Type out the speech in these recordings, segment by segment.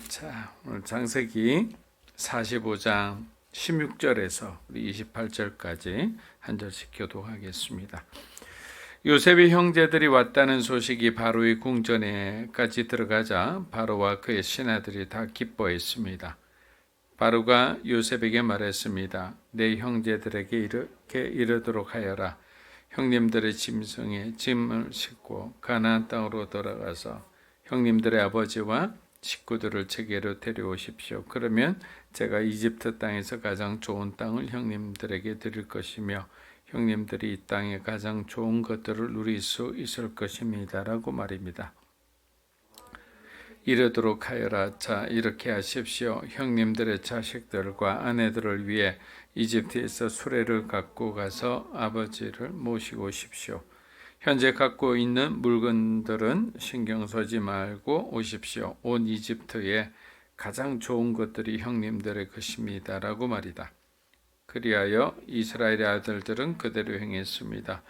자, 오늘 창세기 45장 16절에서 28절까지 한 절씩 교독하겠습니다. 요셉의 형제들이 왔다는 소식이 바로의 궁전에까지 들어가자 바로와 그의 신하들이 다 기뻐했습니다. 바로가 요셉에게 말했습니다. 내 형제들에게 이렇게 이르도록 하여라. 형님들의 짐승에 짐을 싣고 가나안 땅으로 돌아가서 형님들의 아버지와 식구들을 제게로 데려오십시오. 그러면 제가 이집트 땅에서 가장 좋은 땅을 형님들에게 드릴 것이며 형님들이 이 땅의 가장 좋은 것들을 누릴 수 있을 것입니다. 라고 말입니다. 이르도록 하여라. 자, 이렇게 하십시오. 형님들의 자식들과 아내들을 위해 이집트에서 수레를 갖고 가서 아버지를 모시고 오십시오. 현재 갖고 있는 물건들은 신경 쓰지 말고 오십시오. 온 이집트에 가장 좋은 것들이 형님들의 것입니다. 라고 말이다. 그리하여 이스라엘의 아들들은 그대로 행했습니다.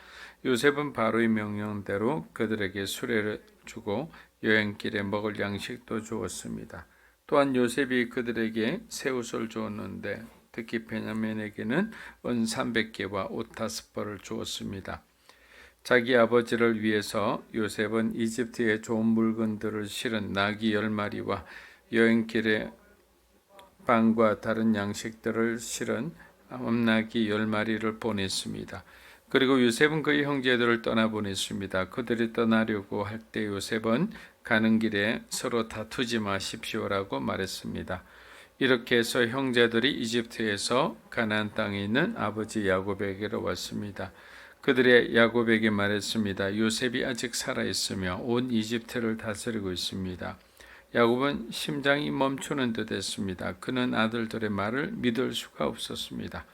요셉은 바로의 명령대로 그들에게 수레를 주고 여행길에 먹을 양식도 주었습니다. 또한 요셉이 그들에게 새 옷을 주었는데 특히 베냐민에게는 은 300개와 옷 5벌을 주었습니다. 자기 아버지를 위해서 요셉은 이집트의 좋은 물건들을 실은 나귀 10마리와 여행길에 빵과 다른 양식들을 실은 암나귀 10마리를 보냈습니다. 그리고 요셉은 그의 형제들을 떠나보냈습니다. 그들이 떠나려고 할 때 요셉은 가는 길에 서로 다투지 마십시오라고 말했습니다. 이렇게 해서 형제들이 이집트에서 가나안 땅에 있는 아버지 야곱에게로 왔습니다. 그들의 야곱에게 말했습니다. 요셉이 아직 살아있으며 온 이집트를 다스리고 있습니다. 야곱은 심장이 멈추는 듯 했습니다. 그는 아들들의 말을 믿을 수가 없었습니다.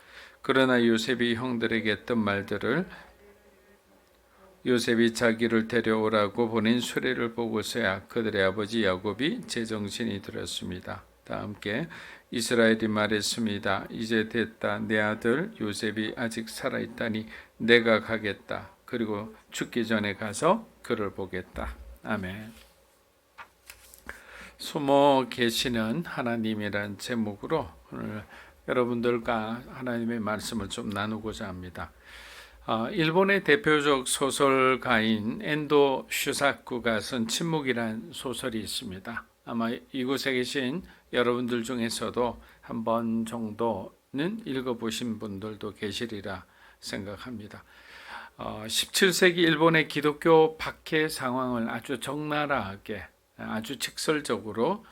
그러나 요셉이 형들에게 했던 말들을 요셉이 자기를 데려오라고 보낸 수레를 보고서야 그들의 아버지 야곱이 제정신이 들었습니다. 다 함께 이스라엘이 말했습니다. 이제 됐다. 내 아들 요셉이 아직 살아있다니 내가 가겠다. 그리고 죽기 전에 가서 그를 보겠다. 아멘. 숨어 계시는 하나님이란 제목으로 오늘 여러분들과 하나님의 말씀을 좀 나누고자 합니다. 일본의 대표적 소설가인 엔도 슈사쿠가 쓴 침묵이란 소설이 있습니다. 아마 이곳에 계신 여러분들 중에서도 한 번 정도는 읽어보신 분들도 계시리라 생각합니다. 17세기 일본의 기독교 박해 상황을 아주 적나라하게 아주 직설적으로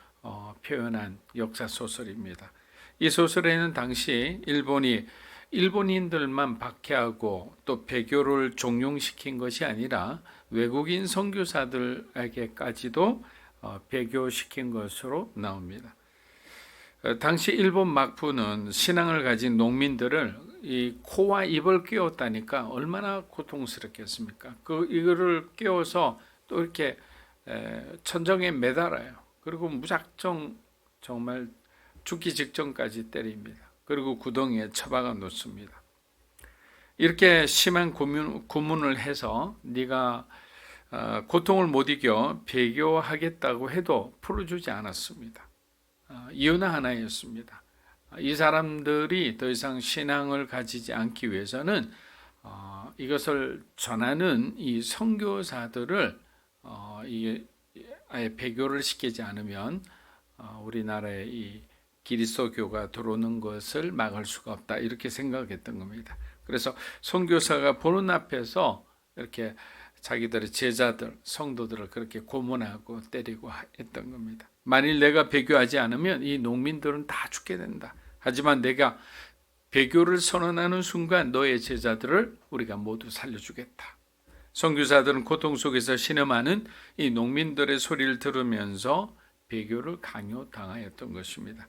표현한 역사 소설입니다. 이 소설에는 당시 일본이 일본인들만 박해하고 또 배교를 종용시킨 것이 아니라 외국인 선교사들에게까지도 배교시킨 것으로 나옵니다. 당시 일본 막부는 신앙을 가진 농민들을 이 코와 입을 꿰었다니까 얼마나 고통스럽겠습니까? 이거를 꿰어서 또 이렇게 천정에 매달아요. 그리고 무작정 정말 죽기 직전까지 때립니다. 그리고 구덩이에 처박아 놓습니다. 이렇게 심한 고문을 해서 네가 고통을 못 이겨 배교하겠다고 해도 풀어주지 않았습니다. 이유는 하나였습니다. 이 사람들이 더 이상 신앙을 가지지 않기 위해서는 이것을 전하는 이 선교사들을 아예 배교를 시키지 않으면 우리나라에 이 기리스도교가 들어오는 것을 막을 수가 없다, 이렇게 생각했던 겁니다. 그래서 선교사가 보는 앞에서 이렇게 자기들의 제자들, 성도들을 그렇게 고문하고 때리고 했던 겁니다. 만일 내가 배교하지 않으면 이 농민들은 다 죽게 된다. 하지만 내가 배교를 선언하는 순간 너의 제자들을 우리가 모두 살려주겠다. 선교사들은 고통 속에서 신음하는 이 농민들의 소리를 들으면서 배교를 강요당하였던 것입니다.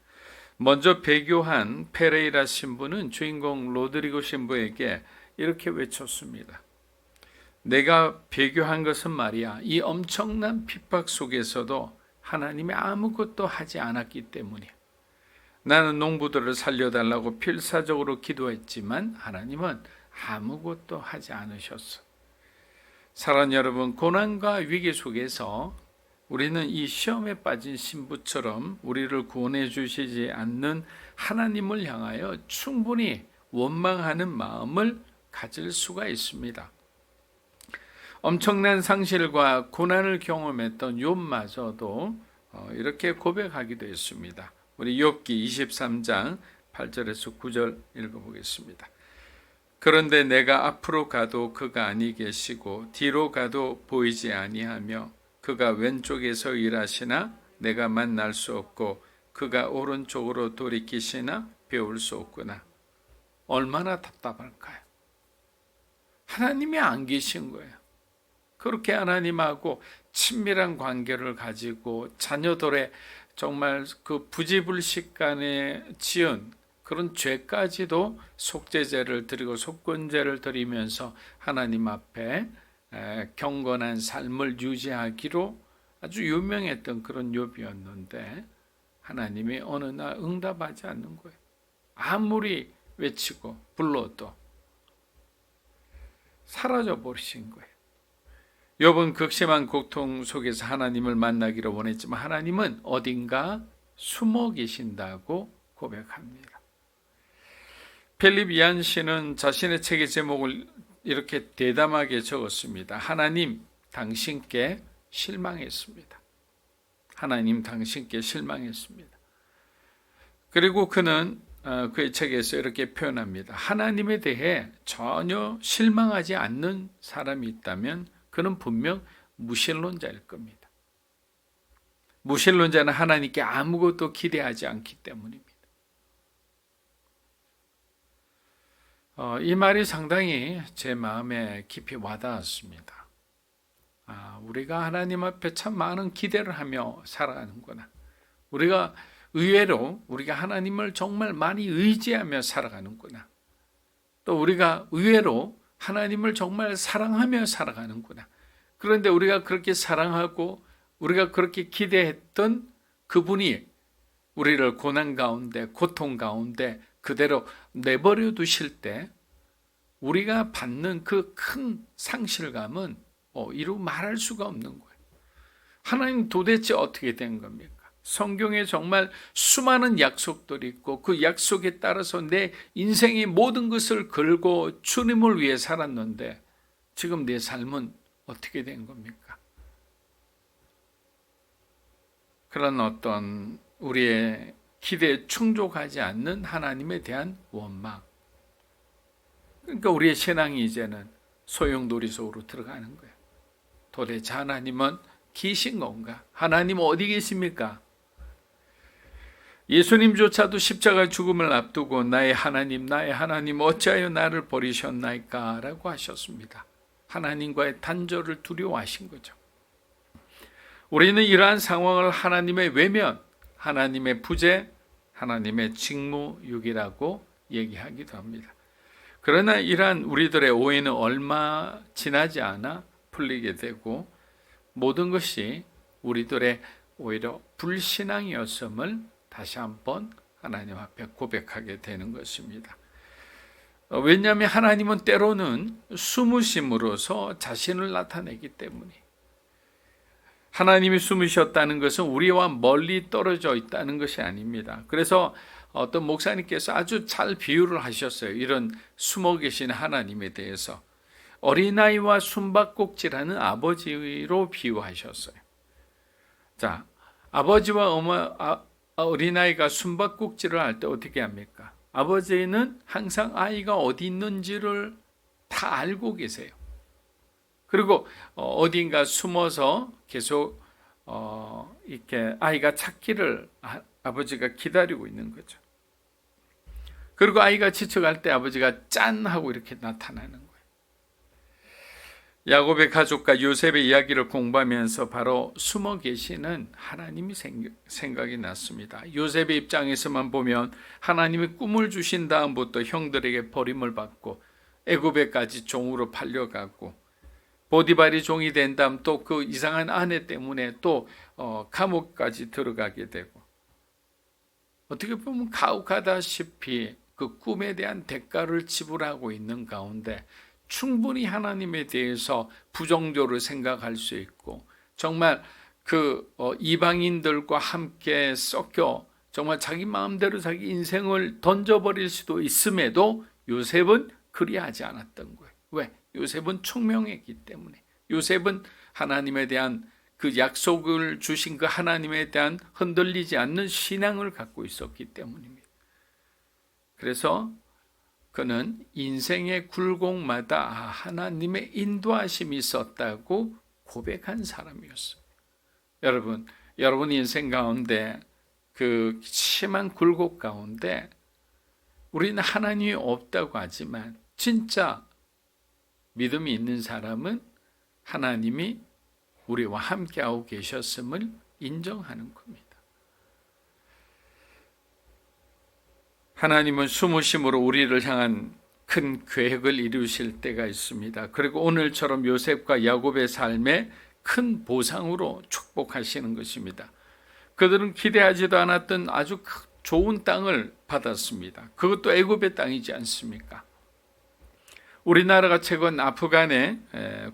먼저 배교한 페레이라 신부는 주인공 로드리고 신부에게 이렇게 외쳤습니다. 내가 배교한 것은 말이야, 이 엄청난 핍박 속에서도 하나님이 아무것도 하지 않았기 때문이야. 나는 농부들을 살려달라고 필사적으로 기도했지만 하나님은 아무것도 하지 않으셨어. 사랑하는 여러분, 고난과 위기 속에서 우리는 이 시험에 빠진 신부처럼 우리를 구원해 주시지 않는 하나님을 향하여 충분히 원망하는 마음을 가질 수가 있습니다. 엄청난 상실과 고난을 경험했던 욥마저도 이렇게 고백하기도 했습니다. 우리 욥기 23장 8절에서 9절 읽어보겠습니다. 그런데 내가 앞으로 가도 그가 아니 계시고 뒤로 가도 보이지 아니하며 그가 왼쪽에서 일하시나 내가 만날 수 없고 그가 오른쪽으로 돌이키시나 배울 수 없구나. 얼마나 답답할까요? 하나님이 안 계신 거예요. 그렇게 하나님하고 친밀한 관계를 가지고 자녀들의 정말 그 부지불식간에 지은 그런 죄까지도 속죄제를 드리고 속건제를 드리면서 하나님 앞에 경건한 삶을 유지하기로 아주 유명했던 그런 욥이었는데 하나님이 어느 날 응답하지 않는 거예요. 아무리 외치고 불러도 사라져 버리신 거예요. 욥은 극심한 고통 속에서 하나님을 만나기를 원했지만 하나님은 어딘가 숨어 계신다고 고백합니다. 필립 이안 씨는 자신의 책의 제목을 이렇게 대담하게 적었습니다. 하나님, 당신께 실망했습니다. 하나님, 당신께 실망했습니다. 그리고 그는 그의 책에서 이렇게 표현합니다. 하나님에 대해 전혀 실망하지 않는 사람이 있다면 그는 분명 무신론자일 겁니다. 무신론자는 하나님께 아무것도 기대하지 않기 때문입니다. 이 말이 상당히 제 마음에 깊이 와닿았습니다. 우리가 하나님 앞에 참 많은 기대를 하며 살아가는구나. 우리가 의외로 우리가 하나님을 정말 많이 의지하며 살아가는구나. 또 우리가 의외로 하나님을 정말 사랑하며 살아가는구나. 그런데 우리가 그렇게 사랑하고 우리가 그렇게 기대했던 그분이 우리를 고난 가운데 고통 가운데 그대로 내버려 두실 때 우리가 받는 그 큰 상실감은 이루 말할 수가 없는 거예요. 하나님 도대체 어떻게 된 겁니까? 성경에 정말 수많은 약속들이 있고 그 약속에 따라서 내 인생의 모든 것을 걸고 주님을 위해 살았는데 지금 내 삶은 어떻게 된 겁니까? 그런 어떤 우리의 기대에 충족하지 않는 하나님에 대한 원망. 그러니까 우리의 신앙이 이제는 소용돌이 속으로 들어가는 거예요. 도대체 하나님은 계신 건가? 하나님 어디 계십니까? 예수님조차도 십자가 죽음을 앞두고 나의 하나님 어찌하여 나를 버리셨나이까? 라고 하셨습니다. 하나님과의 단절을 두려워하신 거죠. 우리는 이러한 상황을 하나님의 외면, 하나님의 부재, 하나님의 직무유기라고 얘기하기도 합니다. 그러나 이러한 우리들의 오해는 얼마 지나지 않아 풀리게 되고 모든 것이 우리들의 오히려 불신앙이었음을 다시 한번 하나님 앞에 고백하게 되는 것입니다. 왜냐하면 하나님은 때로는 숨으심으로써 자신을 나타내기 때문에 하나님이 숨으셨다는 것은 우리와 멀리 떨어져 있다는 것이 아닙니다. 그래서 어떤 목사님께서 아주 잘 비유를 하셨어요. 이런 숨어 계신 하나님에 대해서 어린아이와 숨바꼭질하는 아버지로 비유하셨어요. 자, 아버지와 어린아이가 숨바꼭질을 할 때 어떻게 합니까? 아버지는 항상 아이가 어디 있는지를 다 알고 계세요. 그리고 어딘가 숨어서 계속 이렇게 아이가 찾기를 아버지가 기다리고 있는 거죠. 그리고 아이가 지쳐갈 때 아버지가 짠 하고 이렇게 나타나는 거예요. 야곱의 가족과 요셉의 이야기를 공부하면서 바로 숨어 계시는 하나님이 생각이 났습니다. 요셉의 입장에서만 보면 하나님이 꿈을 주신 다음부터 형들에게 버림을 받고 애굽에까지 종으로 팔려가고 보디발이 종이 된 다음 또 그 이상한 아내 때문에 또 감옥까지 들어가게 되고 어떻게 보면 가혹하다시피 그 꿈에 대한 대가를 지불하고 있는 가운데 충분히 하나님에 대해서 부정적으로 생각할 수 있고 정말 이방인들과 함께 섞여 정말 자기 마음대로 자기 인생을 던져버릴 수도 있음에도 요셉은 그리하지 않았던 거예요. 왜? 요셉은 총명했기 때문에. 요셉은 하나님에 대한 그 약속을 주신 그 하나님에 대한 흔들리지 않는 신앙을 갖고 있었기 때문입니다. 그래서 그는 인생의 굴곡마다 하나님의 인도하심이 있었다고 고백한 사람이었어요. 여러분 인생 가운데 그 심한 굴곡 가운데 우리는 하나님이 없다고 하지만 진짜 믿음이 있는 사람은 하나님이 우리와 함께하고 계셨음을 인정하는 겁니다. 하나님은 숨으심으로 우리를 향한 큰 계획을 이루실 때가 있습니다. 그리고 오늘처럼 요셉과 야곱의 삶에 큰 보상으로 축복하시는 것입니다. 그들은 기대하지도 않았던 아주 좋은 땅을 받았습니다. 그것도 애굽의 땅이지 않습니까? 우리나라가 최근 아프간의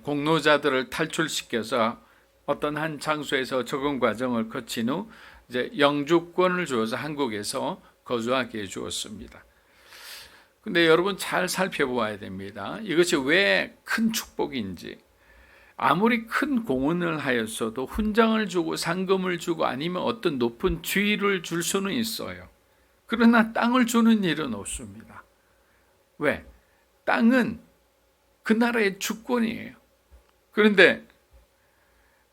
공로자들을 탈출시켜서 어떤 한 장소에서 적응 과정을 거친 후 이제 영주권을 주어서 한국에서 거주하게 해주었습니다. 근데 여러분 잘 살펴보아야 됩니다. 이것이 왜 큰 축복인지. 아무리 큰 공헌을 하였어도 훈장을 주고 상금을 주고 아니면 어떤 높은 지위를 줄 수는 있어요. 그러나 땅을 주는 일은 없습니다. 왜? 땅은 그 나라의 주권이에요. 그런데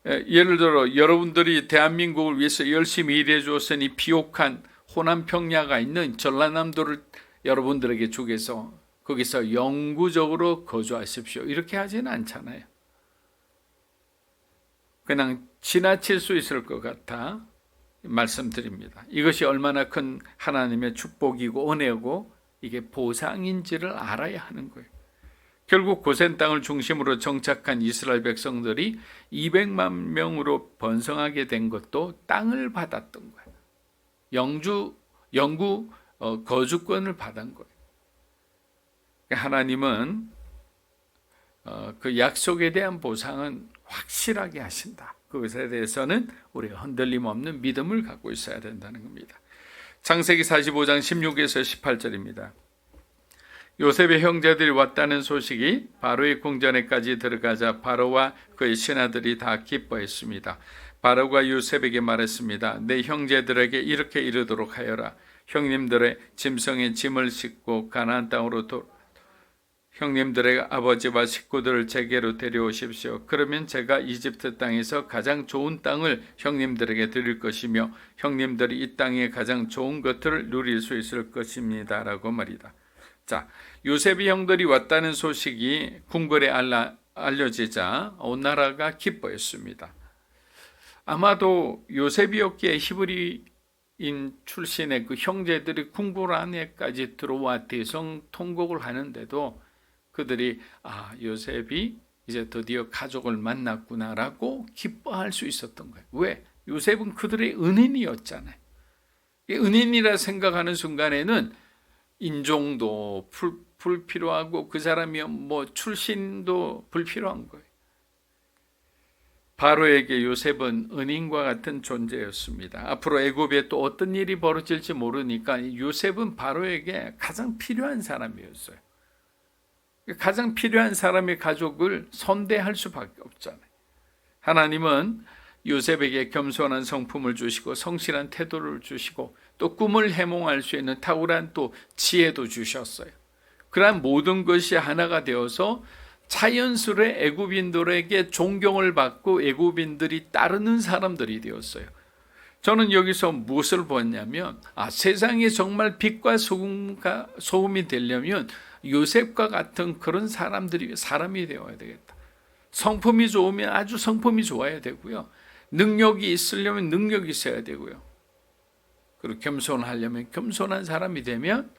예를 들어 여러분들이 대한민국을 위해서 열심히 일해 주었으니 비옥한 호남 평야가 있는 전라남도를 여러분들에게 주겠어. 거기서 영구적으로 거주하십시오. 이렇게 하지는 않잖아요. 그냥 지나칠 수 있을 것 같아 말씀드립니다. 이것이 얼마나 큰 하나님의 축복이고 은혜고 이게 보상인지를 알아야 하는 거예요. 결국 고센 땅을 중심으로 정착한 이스라엘 백성들이 200만 명으로 번성하게 된 것도 땅을 받았던 거예요. 영구 거주권을 받은 거예요. 하나님은 그 약속에 대한 보상은 확실하게 하신다. 그것에 대해서는 우리가 흔들림 없는 믿음을 갖고 있어야 된다는 겁니다. 창세기 45장 16에서 18절입니다. 요셉의 형제들이 왔다는 소식이 바로의 궁전에까지 들어가자 바로와 그의 신하들이 다 기뻐했습니다. 바로가 요셉에게 말했습니다. 내 형제들에게 이렇게 이르도록 하여라. 형님들의 짐승의 짐을 싣고 가나안 땅으로 형님들의 아버지와 식구들을 제게로 데려오십시오. 그러면 제가 이집트 땅에서 가장 좋은 땅을 형님들에게 드릴 것이며 형님들이 이 땅의 가장 좋은 것들을 누릴 수 있을 것입니다. 라고 말이다. 자, 요셉의 형들이 왔다는 소식이 궁궐에 알려지자 온 나라가 기뻐했습니다. 아마도 요셉이었기에 히브리인 출신의 그 형제들이 궁궐 안에까지 들어와 대성통곡을 하는데도 그들이 요셉이 이제 드디어 가족을 만났구나라고 기뻐할 수 있었던 거예요. 왜? 요셉은 그들의 은인이었잖아요. 은인이라 생각하는 순간에는 인종도 불필요하고 그 사람이 출신도 불필요한 거예요. 바로에게 요셉은 은인과 같은 존재였습니다. 앞으로 애굽에 또 어떤 일이 벌어질지 모르니까 요셉은 바로에게 가장 필요한 사람이었어요. 가장 필요한 사람의 가족을 선대할 수밖에 없잖아요. 하나님은 요셉에게 겸손한 성품을 주시고 성실한 태도를 주시고 또 꿈을 해몽할 수 있는 탁월한 또 지혜도 주셨어요. 그러한 모든 것이 하나가 되어서 자연스레 애굽인들에게 존경을 받고 애굽인들이 따르는 사람들이 되었어요. 저는 여기서 무엇을 보았냐면 세상에 정말 빛과 소금이 되려면 요셉과 같은 그런 사람이 되어야 되겠다. 성품이 좋으면 아주 성품이 좋아야 되고요. 능력이 있으려면 능력이 있어야 되고요. 그리고 겸손하려면 겸손한 사람이 되면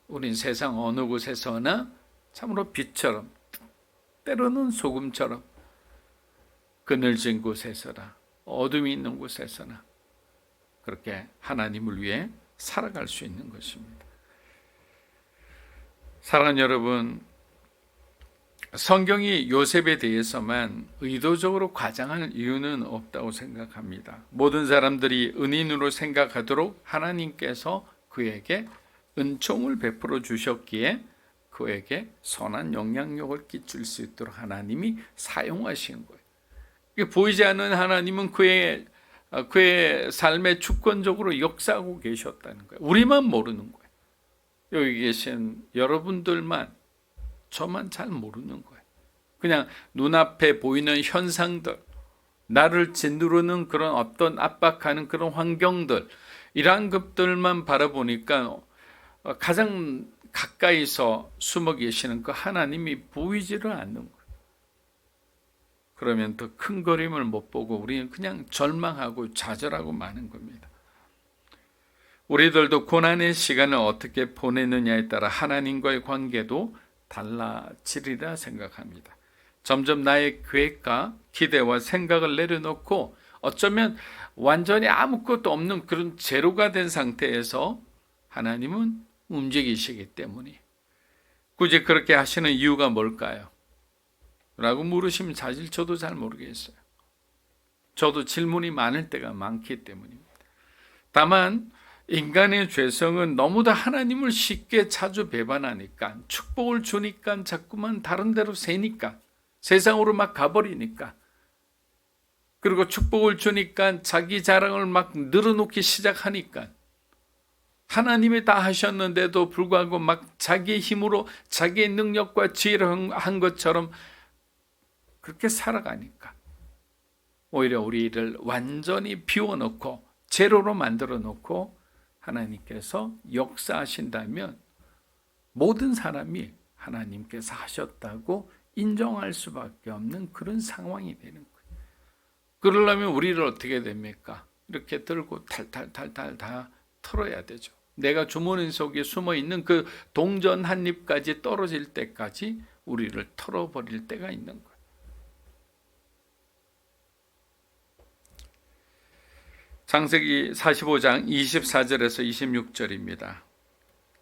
우린 세상 어느 곳에서나 참으로 빛처럼 때로는 소금처럼 그늘진 곳에서나 어둠이 있는 곳에서나 그렇게 하나님을 위해 살아갈 수 있는 것입니다. 사랑하는 여러분, 성경이 요셉에 대해서만 의도적으로 과장할 이유는 없다고 생각합니다. 모든 사람들이 은인으로 생각하도록 하나님께서 그에게 은총을 베풀어 주셨기에 그에게 선한 영향력을 끼칠 수 있도록 하나님이 사용하신 거예요. 보이지 않는 하나님은 그의 삶에 주권적으로 역사하고 계셨다는 거예요. 우리만 모르는 거예요. 여기 계신 여러분들만, 저만 잘 모르는 거예요. 그냥 눈앞에 보이는 현상들, 나를 짓누르는 그런 어떤 압박하는 그런 환경들, 이러한 것들만 바라보니까 가장 가까이서 숨어 계시는 그 하나님이 보이지를 않는 거예요. 그러면 더 큰 그림을 못 보고 우리는 그냥 절망하고 좌절하고 마는 겁니다. 우리들도 고난의 시간을 어떻게 보내느냐에 따라 하나님과의 관계도 달라지리라 생각합니다. 점점 나의 계획과 기대와 생각을 내려놓고 어쩌면 완전히 아무것도 없는 그런 제로가 된 상태에서 하나님은 움직이시기 때문에, 굳이 그렇게 하시는 이유가 뭘까요? 라고 물으시면 사실 저도 잘 모르겠어요. 저도 질문이 많을 때가 많기 때문입니다. 다만 인간의 죄성은 너무도 하나님을 쉽게 자주 배반하니까, 축복을 주니까 자꾸만 다른 데로 새니까, 세상으로 막 가버리니까, 그리고 축복을 주니까 자기 자랑을 막 늘어놓기 시작하니까, 하나님이 다 하셨는데도 불구하고 막 자기의 힘으로 자기의 능력과 지혜로 한 것처럼 그렇게 살아가니까 오히려 우리를 완전히 비워놓고 제로로 만들어 놓고 하나님께서 역사하신다면 모든 사람이 하나님께서 하셨다고 인정할 수밖에 없는 그런 상황이 되는 거예요. 그러려면 우리를 어떻게 됩니까? 이렇게 들고 탈탈탈탈 다 털어야 되죠. 내가 주머니 속에 숨어있는 그 동전 한 입까지 떨어질 때까지 우리를 털어버릴 때가 있는 거예요. 창세기 45장 24절에서 26절입니다.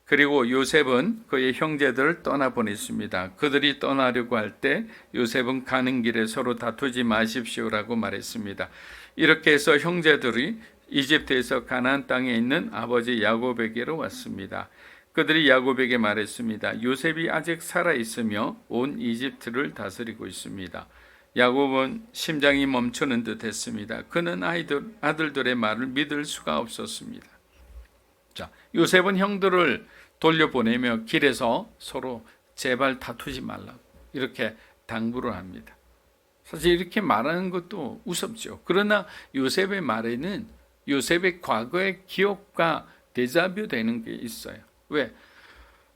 그리고 요셉은 그의 형제들을 떠나보냈습니다. 그들이 떠나려고 할 때 요셉은 가는 길에 서로 다투지 마십시오라고 말했습니다. 이렇게 해서 형제들이 이집트에서 가나안 땅에 있는 아버지 야곱에게로 왔습니다. 그들이 야곱에게 말했습니다. 요셉이 아직 살아있으며 온 이집트를 다스리고 있습니다. 야곱은 심장이 멈추는 듯 했습니다. 그는 아들들의 말을 믿을 수가 없었습니다. 자, 요셉은 형들을 돌려보내며 길에서 서로 제발 다투지 말라고 이렇게 당부를 합니다. 사실 이렇게 말하는 것도 우습죠. 그러나 요셉의 말에는 요셉의 과거의 기억과 데자뷰 되는 게 있어요. 왜?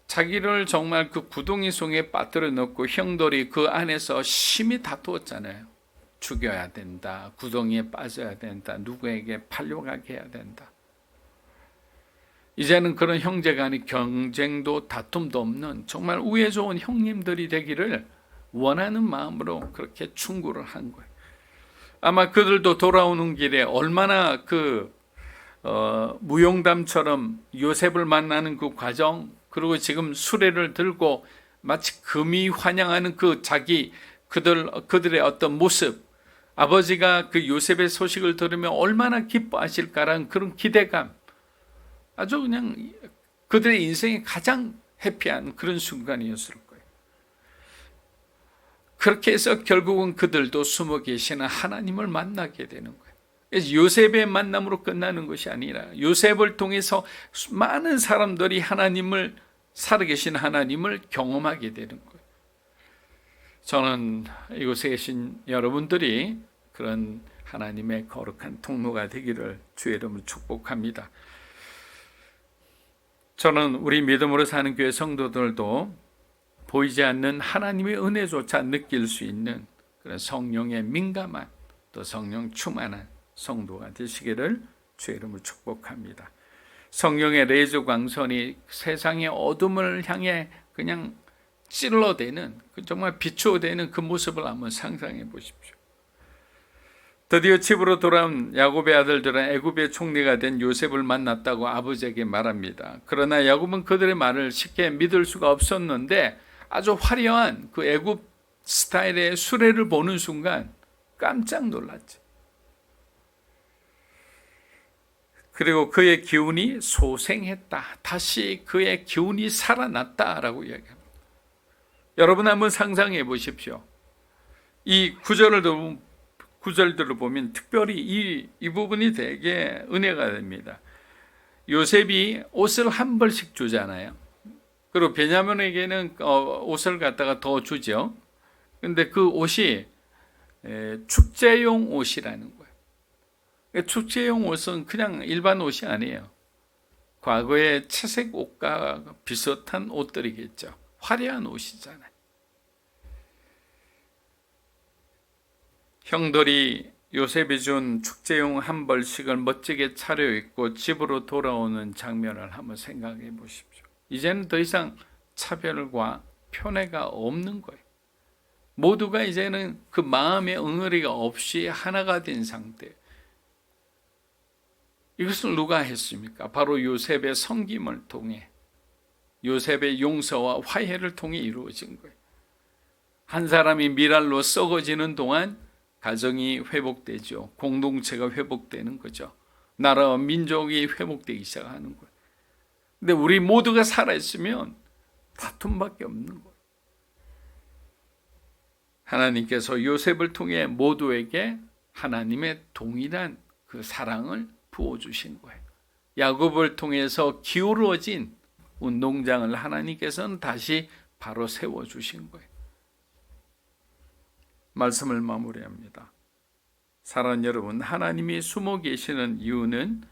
자기를 정말 그 구덩이 속에 빠뜨려 넣고 형들이 그 안에서 심히 다투었잖아요. 죽여야 된다. 구덩이에 빠져야 된다. 누구에게 팔려가게 해야 된다. 이제는 그런 형제간의 경쟁도 다툼도 없는 정말 우애 좋은 형님들이 되기를 원하는 마음으로 그렇게 충고를 한 거예요. 아마 그들도 돌아오는 길에 얼마나 무용담처럼 요셉을 만나는 그 과정, 그리고 지금 수레를 들고 마치 금이 환영하는 그들의 어떤 모습, 아버지가 그 요셉의 소식을 들으면 얼마나 기뻐하실까라는 그런 기대감, 아주 그냥 그들의 인생에 가장 해피한 그런 순간이었을 거예요. 그렇게 해서 결국은 그들도 숨어 계시는 하나님을 만나게 되는 거예요. 그래서 요셉의 만남으로 끝나는 것이 아니라 요셉을 통해서 많은 사람들이 살아계신 하나님을 경험하게 되는 거예요. 저는 이곳에 계신 여러분들이 그런 하나님의 거룩한 통로가 되기를 주의 이름으로 축복합니다. 저는 우리 믿음으로 사는 교회 성도들도 보이지 않는 하나님의 은혜조차 느낄 수 있는 그런 성령의 민감한, 또 성령 충만한 성도가 되시기를 주의 이름으로 축복합니다. 성령의 레이저 광선이 세상의 어둠을 향해 그냥 찔러대는, 정말 비추어대는 그 모습을 한번 상상해 보십시오. 드디어 집으로 돌아온 야곱의 아들들은 애굽의 총리가 된 요셉을 만났다고 아버지에게 말합니다. 그러나 야곱은 그들의 말을 쉽게 믿을 수가 없었는데 아주 화려한 그 애굽 스타일의 수레를 보는 순간 깜짝 놀랐죠. 그리고 그의 기운이 소생했다. 다시 그의 기운이 살아났다라고 이야기합니다. 여러분 한번 상상해 보십시오. 이 구절들을 보면 특별히 이 부분이 되게 은혜가 됩니다. 요셉이 옷을 한 벌씩 주잖아요. 그리고 베냐민에게는 옷을 갖다가 더 주죠. 근데 그 옷이 축제용 옷이라는 거예요. 축제용 옷은 그냥 일반 옷이 아니에요. 과거의 채색 옷과 비슷한 옷들이겠죠. 화려한 옷이잖아요. 형들이 요셉이 준 축제용 한 벌씩을 멋지게 차려입고 집으로 돌아오는 장면을 한번 생각해 보십시오. 이제는 더 이상 차별과 편애가 없는 거예요. 모두가 이제는 그 마음의 응어리가 없이 하나가 된 상태. 이것을 누가 했습니까? 바로 요셉의 섬김을 통해, 요셉의 용서와 화해를 통해 이루어진 거예요. 한 사람이 미랄로 썩어지는 동안 가정이 회복되죠. 공동체가 회복되는 거죠. 나라와 민족이 회복되기 시작하는 거예요. 근데 우리 모두가 살아있으면 다툼밖에 없는 거예요. 하나님께서 요셉을 통해 모두에게 하나님의 동일한 그 사랑을 부어주신 거예요. 야곱을 통해서 기울어진 운동장을 하나님께서는 다시 바로 세워주신 거예요. 말씀을 마무리합니다. 사랑하는 여러분, 하나님이 숨어 계시는 이유는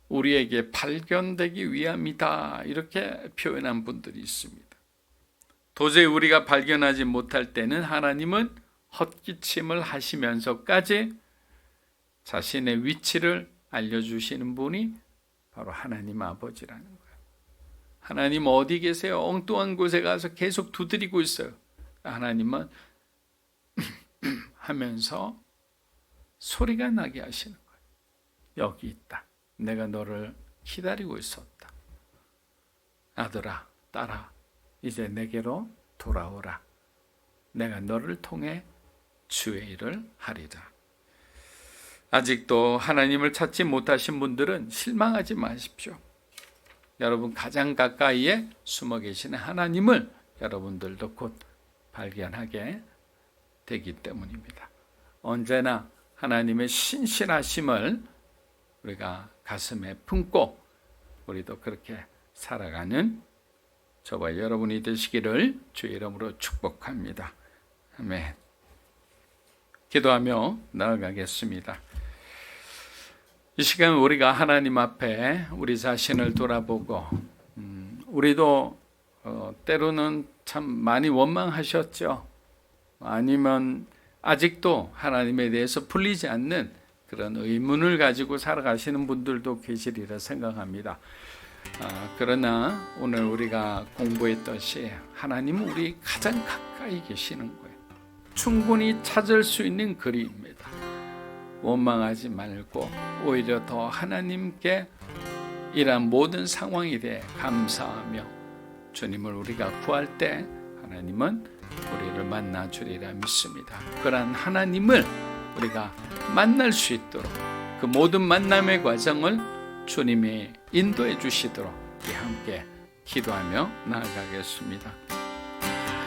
우리에게 발견되기 위함이다, 이렇게 표현한 분들이 있습니다. 도저히 우리가 발견하지 못할 때는 하나님은 헛기침을 하시면서까지 자신의 위치를 알려주시는 분이 바로 하나님 아버지라는 거예요. 하나님 어디 계세요? 엉뚱한 곳에 가서 계속 두드리고 있어요. 하나님은 하면서 소리가 나게 하시는 거예요. 여기 있다. 내가 너를 기다리고 있었다. 아들아, 딸아, 이제 내게로 돌아오라. 내가 너를 통해 주의 일을 하리라. 아직도 하나님을 찾지 못하신 분들은 실망하지 마십시오. 여러분 가장 가까이에 숨어 계시는 하나님을 여러분들도 곧 발견하게 되기 때문입니다. 언제나 하나님의 신실하심을 우리가 가슴에 품고 우리도 그렇게 살아가는 저와 여러분이 되시기를 주의 이름으로 축복합니다. 아멘. 기도하며 나아가겠습니다. 이 시간 우리가 하나님 앞에 우리 자신을 돌아보고 우리도 때로는 참 많이 원망하셨죠. 아니면 아직도 하나님에 대해서 풀리지 않는 그런 의문을 가지고 살아가시는 분들도 계시리라 생각합니다. 그러나 오늘 우리가 공부했듯이 하나님은 우리 가장 가까이 계시는 거예요. 충분히 찾을 수 있는 거리입니다. 원망하지 말고 오히려 더 하나님께 이러한 모든 상황에 대해 감사하며 주님을 우리가 구할 때 하나님은 우리를 만나 주리라 믿습니다. 그러한 하나님을 우리가 만날 수 있도록 그 모든 만남의 과정을 주님이 인도해 주시도록 함께 기도하며 나아가겠습니다.